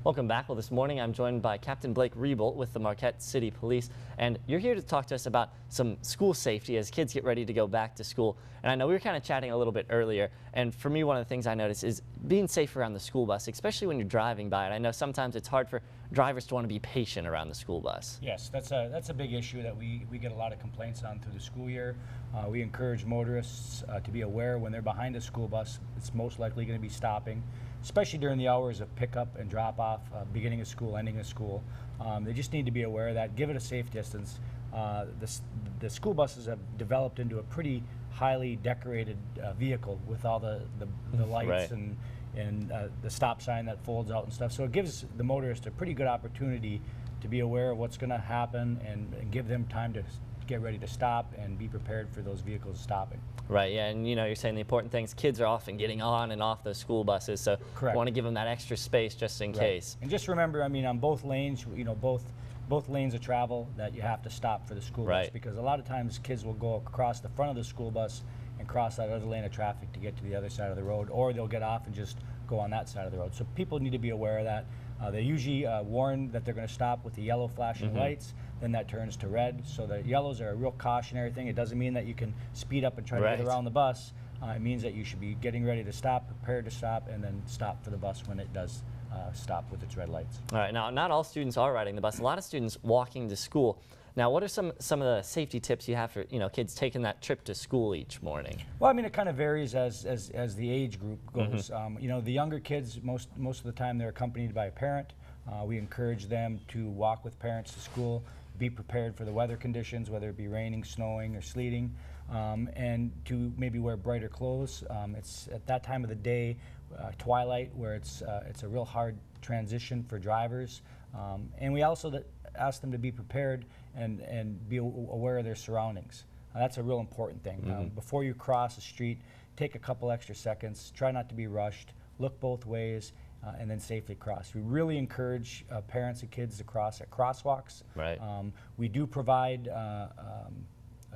Welcome back. Well, this morning I'm joined by Captain Blake Reiboldt with the Marquette City Police, and you're here to talk to us about some school safety as kids get ready to go back to school. And I know we were kind of chatting a little bit earlier, and for me one of the things I notice is being safe around the school bus, especially when you're driving by it. I know sometimes it's hard for drivers to want to be patient around the school bus. Yes, that's a big issue that we get a lot of complaints on through the school year. We encourage motorists to be aware when they're behind a school bus, it's most likely going to be stopping, especially during the hours of pickup and drop off, beginning of school, ending of school. They just need to be aware of that, give it a safe distance. The school buses have developed into a pretty highly decorated vehicle with all the lights Right. and the stop sign that folds out and stuff. So it gives the motorist a pretty good opportunity to be aware of what's going to happen and give them time to get ready to stop and be prepared for those vehicles stopping. Right, yeah, and you know, you're saying the important things, kids are often getting on and off those school buses, so Correct. you want to give them that extra space just in case. And just remember, I mean, on both lanes, you know, both lanes of travel, that you have to stop for the school bus, because a lot of times kids will go across the front of the school bus and cross that other lane of traffic to get to the other side of the road, or they'll get off and just go on that side of the road. So people need to be aware of that. They usually warn that they're going to stop with the yellow flashing lights, then that turns to red. So the yellows are a real cautionary thing. It doesn't mean that you can speed up and try to get around the bus. It means that you should be getting ready to stop, prepared to stop, and then stop for the bus when it does stop with its red lights. All right, now not all students are riding the bus. A lot of students walking to school. Now, what are some of the safety tips you have for kids taking that trip to school each morning? Well, I mean, it kind of varies as the age group goes. You know, the younger kids, most of the time they're accompanied by a parent. We encourage them to walk with parents to school, be prepared for the weather conditions, whether it be raining, snowing, or sleeting, and to maybe wear brighter clothes. It's at that time of the day, twilight, where it's a real hard transition for drivers. And we also ask them to be prepared and be aware of their surroundings. That's a real important thing. Before you cross the street, take a couple extra seconds, try not to be rushed, look both ways, and then safely cross. We really encourage parents and kids to cross at crosswalks. Right. We do provide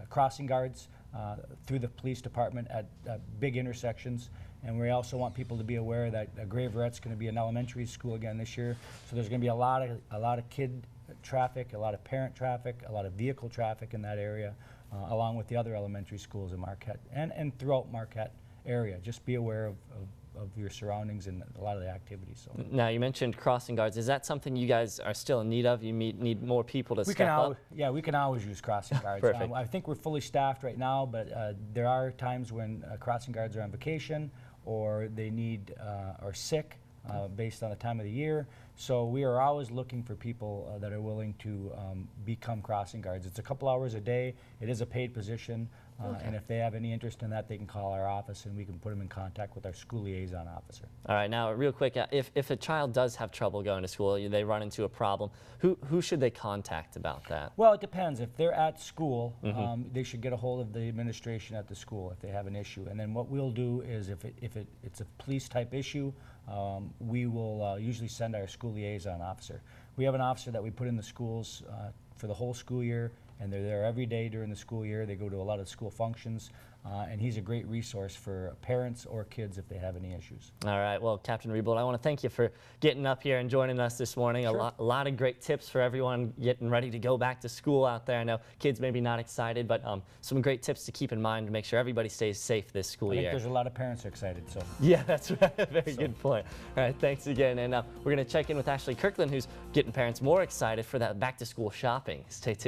crossing guards through the police department at big intersections, and we also want people to be aware that Graverette's going to be an elementary school again this year, so there's going to be a lot of kid traffic, a lot of parent traffic, a lot of vehicle traffic in that area, along with the other elementary schools in Marquette and throughout Marquette area. Just be aware of your surroundings and a lot of the activities. So. Now, you mentioned crossing guards. Is that something you guys are still in need of? You need more people to step up? Yeah, we can always use crossing guards. Perfect. I think we're fully staffed right now, but there are times when crossing guards are on vacation or they need or sick based on the time of the year. So we are always looking for people that are willing to become crossing guards. It's a couple hours a day. It is a paid position. And if they have any interest in that, they can call our office and we can put them in contact with our school liaison officer. All right, now real quick, if a child does have trouble going to school, they run into a problem, who should they contact about that? Well, it depends. If they're at school, they should get a hold of the administration at the school if they have an issue. And then what we'll do is if it's a police type issue, we will usually send our school liaison officer. We have an officer that we put in the schools for the whole school year, and they're there every day during the school year. They go to a lot of school functions, and he's a great resource for parents or kids if they have any issues. All right, well, Captain Reiboldt, I want to thank you for getting up here and joining us this morning. Sure. A lot of great tips for everyone getting ready to go back to school out there. I know kids maybe not excited, but some great tips to keep in mind to make sure everybody stays safe this school year. I think there's a lot of parents who are excited. So. Yeah, that's right. Very good point. All right, thanks again. And we're going to check in with Ashley Kirkland, who's getting parents more excited for that back-to-school shopping. Stay tuned.